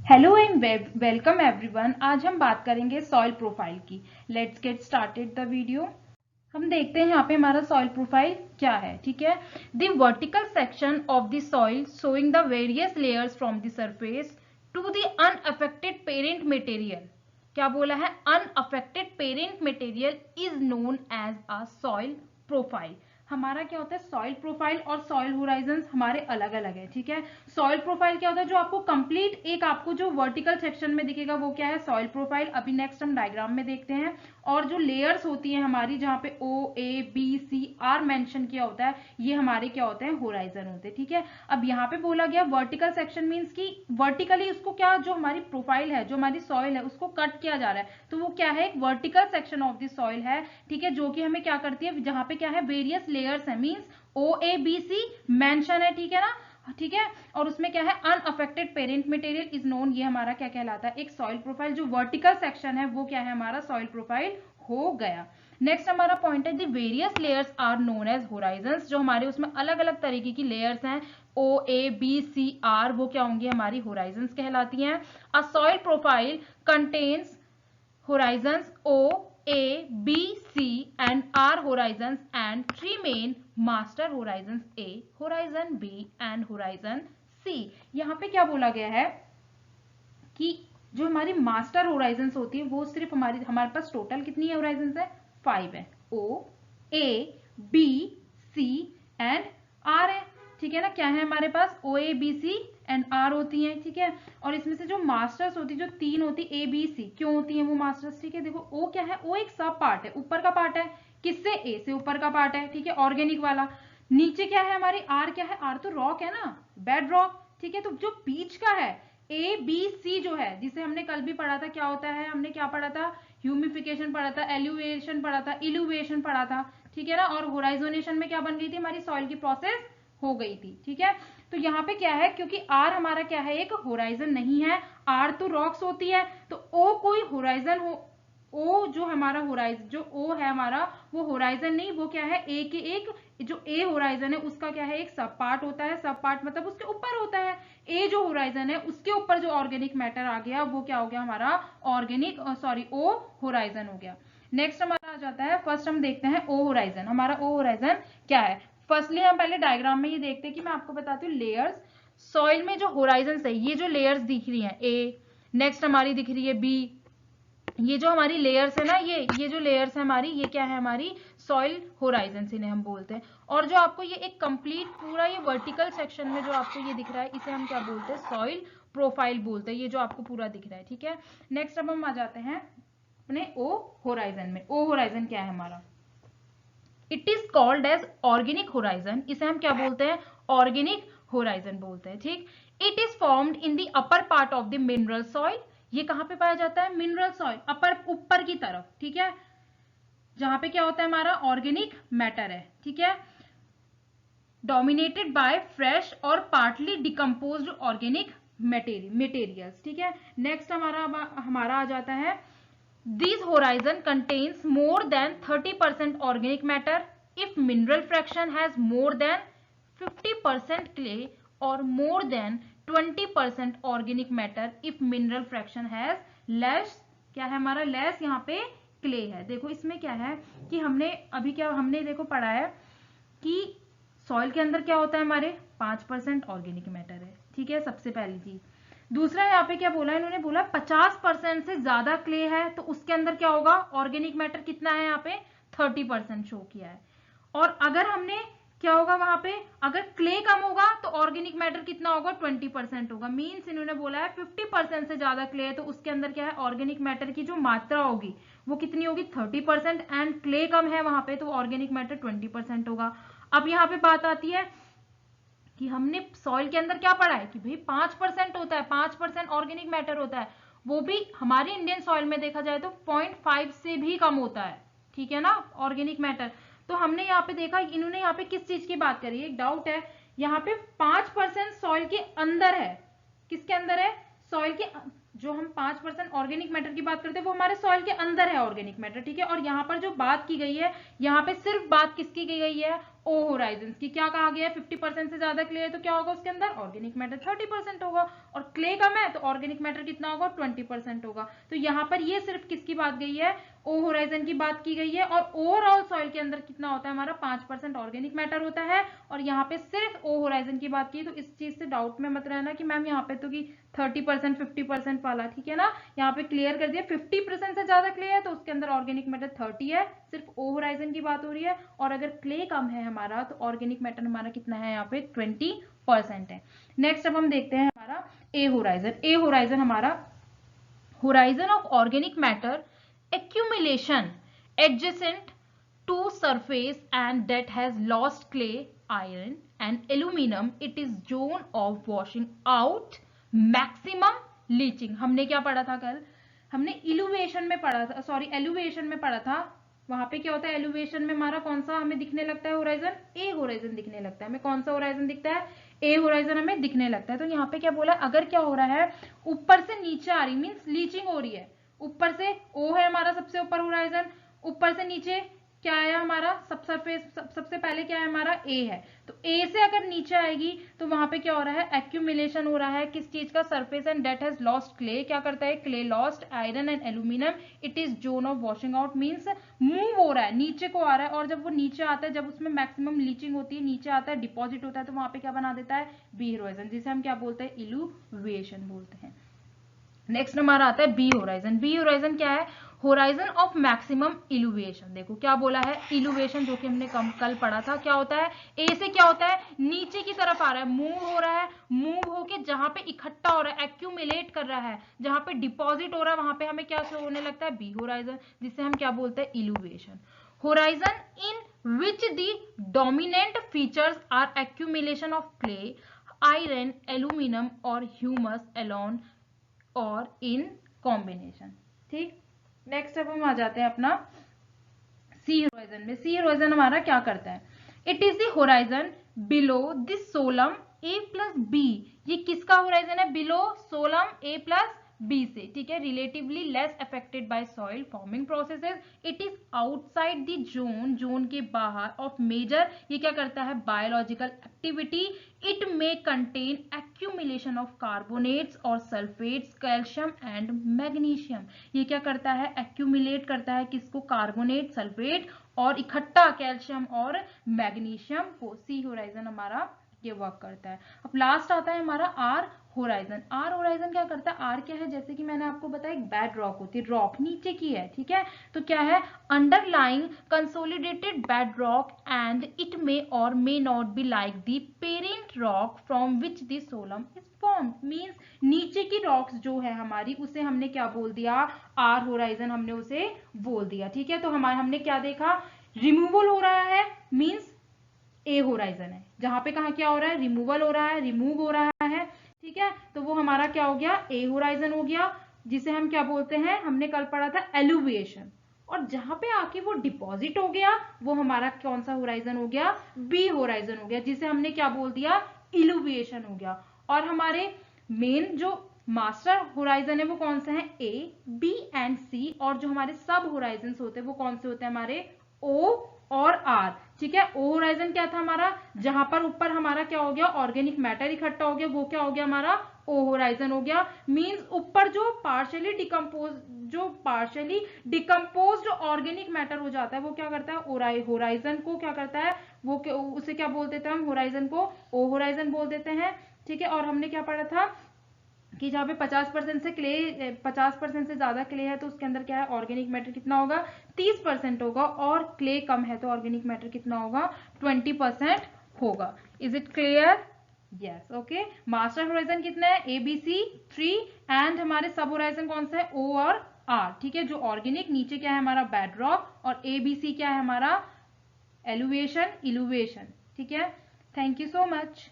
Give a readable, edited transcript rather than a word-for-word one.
Hello and welcome everyone. आज हम बात करेंगे सॉइल प्रोफाइल की। Let's get started the video. हम देखते हैं यहाँ पे हमारा सॉइल प्रोफाइल क्या है। ठीक है, the vertical section of the soil showing the various layers from the surface to the unaffected parent material. क्या बोला है? Unaffected parent material is known as a soil profile. हमारा क्या होता है? सॉइल प्रोफाइल और सॉइल होराइजंस हमारे अलग अलग है। ठीक है, सॉइल प्रोफाइल क्या होता है? जो आपको कंप्लीट एक आपको जो वर्टिकल सेक्शन में दिखेगा वो क्या है? Soil profile. अभी नेक्स्ट हम डायग्राम में देखते हैं। और जो लेयर्स होती है हमारी, जहाँ पे O A B C R mention किया होता है, ये हमारे क्या होते हैं? होराइजन होते हैं। ठीक है, अब यहाँ पे बोला गया वर्टिकल सेक्शन मीन्स कि वर्टिकली उसको क्या, जो हमारी प्रोफाइल है, जो हमारी सॉइल है, उसको कट किया जा रहा है, तो वो क्या है? एक vertical section of the soil है। ठीक है, जो कि हमें क्या करती है, जहाँ पे क्या है? वेरियस लेयर्स है, means O A B C mention है। ठीक है ना? ठीक है, और उसमें क्या है? Unaffected parent material is known. ये हमारा क्या कहलाता है? एक सॉइल प्रोफाइल। जो वर्टिकल सेक्शन है वो क्या है? हमारा सॉइल प्रोफाइल हो गया। नेक्स्ट हमारा पॉइंट है the various layers are known as horizons. जो हमारे उसमें अलग अलग तरीके की लेयर्स हैं, ओ ए बी सी आर, वो क्या होंगी? हमारी होराइजंस कहलाती हैं। अ soil profile contains horizons O, A, B, C and R horizons and three main master horizons A, horizon B and horizon C। यहाँ पे क्या बोला गया है कि जो हमारी मास्टर होराइजंस होती है वो सिर्फ हमारे पास टोटल कितनी है? होराइजंस है 5 है। O, A, B, C and R है। ठीक है ना? क्या है हमारे पास? O, A, B, C and R होती हैं। ठीक है, और इसमें से जो मास्टर्स होती है, जो तीन होती है A, B, C, क्यों होती है वो मास्टर्स? ठीक है, देखो O क्या है? O एक सब पार्ट है, ऊपर का पार्ट है। किससे? A से ऊपर का पार्ट है। ठीक है, ऑर्गेनिक वाला। नीचे क्या है हमारी? R क्या है? R तो रॉक है ना, बेड रॉक। ठीक है, तो जो बीच का है ए बी सी जो है, जिसे हमने कल भी पढ़ा था, क्या होता है? हमने क्या पढ़ा था? ह्यूमिफिकेशन पढ़ा था, एल्यूवेशन पढ़ा था, इल्यूवेशन पढ़ा था। ठीक है ना? और होराइजोनेशन में क्या बन गई थी? हमारी सॉइल की प्रोसेस हो गई थी। ठीक है, तो यहाँ पे क्या है, क्योंकि आर हमारा क्या है? एक होराइजन नहीं है। आर तो रॉक्स होती है, तो ओ कोई होराइजन हो, ओ जो हमारा होराइजन, जो ओ है हमारा, वो होराइजन नहीं, वो क्या है? ए के एक, जो ए होराइजन है उसका क्या है? एक सब पार्ट होता है। सब पार्ट मतलब उसके ऊपर होता है। ए जो होराइजन है उसके ऊपर जो ऑर्गेनिक मैटर आ गया वो क्या हो गया? हमारा ऑर्गेनिक, सॉरी, ओ होराइजन हो गया। नेक्स्ट हमारा आ जाता है, फर्स्ट हम देखते हैं ओ होराइजन। हमारा ओ होराइजन क्या है? फर्स्टली हम पहले डायग्राम में ये देखते हैं कि मैं आपको बताती हूँ लेयर्स। सॉइल में जो होराइजन है, ये जो लेयर्स दिख रही है ए, नेक्स्ट हमारी दिख रही है बी, ये जो हमारी लेयर्स है ना, ये जो लेयर्स है हमारी, ये क्या है? हमारी सॉइल होराइजन इन्हें हम बोलते हैं। और जो आपको ये एक कंप्लीट पूरा ये वर्टिकल सेक्शन में जो आपको ये दिख रहा है, इसे हम क्या बोलते हैं? सॉइल प्रोफाइल बोलते हैं। ये जो आपको पूरा दिख रहा है। ठीक है, नेक्स्ट अब हम आ जाते हैं अपने ओ होराइजन में। ओ होराइजन क्या है हमारा? It is called as organic horizon. इसे हम क्या बोलते हैं? ऑर्गेनिक होराइजन बोलते हैं। ठीक, it is formed in the upper part of the mineral soil. ये कहां पे पाया जाता है? मिनरल सॉइल, अपर, ऊपर की तरफ। ठीक है, जहां पे क्या होता है? हमारा ऑर्गेनिक मैटर है। ठीक है, डोमिनेटेड बाय फ्रेश और पार्टली डिकम्पोज्ड ऑर्गेनिक मटेरियल्स। ठीक है, नेक्स्ट हमारा आ जाता है, this horizon contains more than 30% organic matter if mineral fraction has more than 50% clay और more than 20% organic matter if mineral fraction has less, क्या है हमारा? लेस यहाँ पे क्ले है। देखो इसमें क्या है कि हमने अभी क्या हमने देखो पढ़ा है कि सॉइल के अंदर क्या होता है? हमारे 5% ऑर्गेनिक मैटर है। ठीक है, सबसे पहली चीज। दूसरा यहाँ पे क्या बोला इन्होंने? बोला 50% से ज्यादा क्ले है तो उसके अंदर क्या होगा? ऑर्गेनिक मैटर कितना है? यहाँ पे 30% शो किया है। और अगर हमने क्या होगा वहां पे? अगर क्ले कम होगा तो ऑर्गेनिक मैटर कितना होगा? 20% होगा। मीन्स इन्होंने बोला है 50% से ज्यादा क्ले है तो उसके अंदर क्या है? ऑर्गेनिक मैटर की जो मात्रा होगी वो कितनी होगी? 30%। एंड क्ले कम है वहां पे तो ऑर्गेनिक मैटर 20% होगा। अब यहाँ पे बात आती है कि हमने सॉइल के अंदर क्या पढ़ा है कि भाई 5% होता है, 5% ऑर्गेनिक मैटर होता है। वो भी हमारे इंडियन सॉइल में देखा जाए तो 0.5 से भी कम होता है। ठीक है ना, ऑर्गेनिक मैटर। तो हमने यहाँ पे देखा, इन्होंने यहाँ पे किस चीज की बात करी? एक डाउट है यहाँ पे। 5% सॉइल के अंदर है। किसके अंदर है? सॉइल के, जो हम 5% ऑर्गेनिक मैटर की बात करते हैं वो हमारे सॉइल के अंदर है ऑर्गेनिक मैटर। ठीक है, और यहाँ पर जो बात की गई है, यहाँ पे सिर्फ बात किसकी की गई है? ओ होराइजन की क्या कहा गया है, 50% से ज्यादा क्ले है तो क्या होगा उसके अंदर, ऑर्गेनिक मैटर 30% होगा, और क्ले कम है तो ऑर्गेनिक मैटर कितना होगा, 20% होगा। तो यहाँ पर ये सिर्फ किसकी बात गई है, ओ होराइजन की बात की गई है। और ओवरऑल सॉइल के अंदर कितना होता है हमारा, 5% ऑर्गेनिक मैटर होता है, और यहाँ पे सिर्फ ओ होराइजन की बात की। तो इस चीज से डाउट में मत रहना कि मैम यहाँ पे तो कि 30% 50% वाला, ठीक है ना, यहाँ पे क्लियर कर दिया 50% से ज्यादा क्ले है तो उसके अंदर ऑर्गेनिक मैटर 30 है, सिर्फ ओ होराइजन की बात हो रही है। और अगर क्ले कम है हमारा तो ऑर्गेनिक मैटर हमारा कितना है, यहाँ पे 20% है। नेक्स्ट अब हम देखते हैं हमारा ए होराइजन। ए होराइजन हमारा horizon of organic matter accumulation adjacent to surface and that has lost clay, iron and aluminum. It is zone of washing out, maximum leaching. हमने क्या पढ़ा था कल, हमने इलुवेशन में पढ़ा था, सॉरी एलुवेशन में पढ़ा था। वहां पे क्या होता है, एलुवेशन में हमारा कौन सा हमें दिखने लगता है होराइजन, ए होराइजन दिखने लगता है। हमें कौन सा होराइजन दिखता है, ए होराइजन हमें दिखने लगता है। तो यहाँ पे क्या बोला, अगर क्या हो रहा है, ऊपर से नीचे आ रही, मीन्स लीचिंग हो रही है, ऊपर से ओ है हमारा सबसे ऊपर होराइजन, ऊपर से नीचे क्या है हमारा, सबसे पहले क्या है हमारा, ए है। तो ए से अगर नीचे आएगी तो वहां पे क्या हो रहा है, एक्यूमुलेशन हो रहा है किस चीज का, surface and that has lost clay. क्या करता है, clay lost iron and aluminium, it is zone of washing out, means move हो रहा है, नीचे को आ रहा है। और जब वो नीचे आता है, जब उसमें मैक्सिमम लीचिंग होती है, नीचे आता है, डिपॉजिट होता है, तो वहां पे क्या बना देता है, बी होराइजन, जिसे हम क्या बोलते हैं, इलुवेशन बोलते हैं। नेक्स्ट हमारा आता है बी होराइजन। बी होराइजन क्या है, होराइजन ऑफ मैक्सिमम इलुवेशन। देखो क्या बोला है, इलुवेशन जो कि हमने कल पढ़ा था, क्या होता है, ए से क्या होता है, नीचे की तरफ आ रहा है, मूव हो रहा है, मूव होके जहां पे इकट्ठा हो रहा है, एक्यूमुलेट कर रहा है, जहां पे डिपॉजिट हो रहा है, वहां पे हमें क्या शो होने लगता है, बी होराइजन, जिसे हम क्या बोलते हैं, illuviation. Horizon in which the dominant features are accumulation of clay, iron, aluminium और ह्यूमस अलोन और इन कॉम्बिनेशन। ठीक, नेक्स्ट अब हम आ जाते हैं अपना सी होराइजन में। सी होराइजन हमारा क्या करता है, it is the horizon below the solum A plus B. ये किसका होराइजन है, below solum A plus B से, ठीक है, relatively less affected by soil forming processes. It is outside the zone, zone के बाहर ऑफ मेजर, ये क्या करता है, biological activity. It may contain accumulation of carbonates और सल्फेट्स, कैल्शियम एंड मैग्नीशियम। ये क्या करता है, एक्यूमुलेट करता है किसको, कार्बोनेट, सल्फेट और इकट्ठा कैल्शियम और मैग्नीशियम को। सी होराइजन हमारा ये वर्क करता है। अब लास्ट आता है हमारा आर होराइजन। आर होराइजन क्या करता है, आर क्या है, जैसे कि मैंने आपको बताया एक बेड रॉक होती है, रॉक नीचे की है, ठीक है, तो क्या है, underlying consolidated bed rock and it may और may not be like the parent rock from which the solum is formed. Means नीचे की रॉक्स जो है हमारी, उसे हमने क्या बोल दिया, आर होराइजन हमने उसे बोल दिया, ठीक है। तो हमारे हमने क्या देखा, रिमूवल हो रहा है, मींस ए होराइजन है, जहां पे कहा क्या हो रहा है, रिमूवल हो रहा है, रिमूव हो रहा है, ठीक है, तो वो हमारा क्या हो गया, ए होराइजन हो गया, जिसे हम क्या बोलते हैं, हमने कल पढ़ा था एलुविएशन। और जहां पे आके वो डिपॉजिट हो गया, वो हमारा कौन सा होराइजन हो गया, बी होराइजन हो गया, जिसे हमने क्या बोल दिया, इलुविएशन हो गया। और हमारे मेन जो मास्टर होराइजन है वो कौन से हैं, ए, बी एंड सी। और जो हमारे सब होराइजन होते हैं वो कौन से होते हैं हमारे, ओ और आर, ठीक है। ओ होराइजन क्या था हमारा, जहां पर ऊपर हमारा क्या हो गया, ऑर्गेनिक मैटर इकट्ठा हो गया, वो क्या हो गया हमारा, ओ होराइजन हो गया। मींस ऊपर जो पार्शियली डिकम्पोज्ड ऑर्गेनिक मैटर हो जाता है, वो क्या करता है, होराइजन को क्या करता है, वो उसे क्या बोल देते हैं हम, होराइजन को ओ होराइजन बोल देते हैं, ठीक है। और हमने क्या पढ़ा था कि जहाँ पे 50% से क्ले, 50% से ज्यादा क्ले है तो उसके अंदर क्या है, ऑर्गेनिक मैटर कितना होगा, 30% होगा, और क्ले कम है तो ऑर्गेनिक मैटर कितना होगा, 20% होगा। Is it clear, yes, okay. Master horizon कितना है, ए बी सी 3, एंड हमारे सब होराइजन कौन सा है, ओ और आर, ठीक है। जो ऑर्गेनिक, नीचे क्या है हमारा बेड रॉक, और ए बी सी क्या है हमारा, एलुवेशन, इलुवेशन, ठीक है। Thank you so much.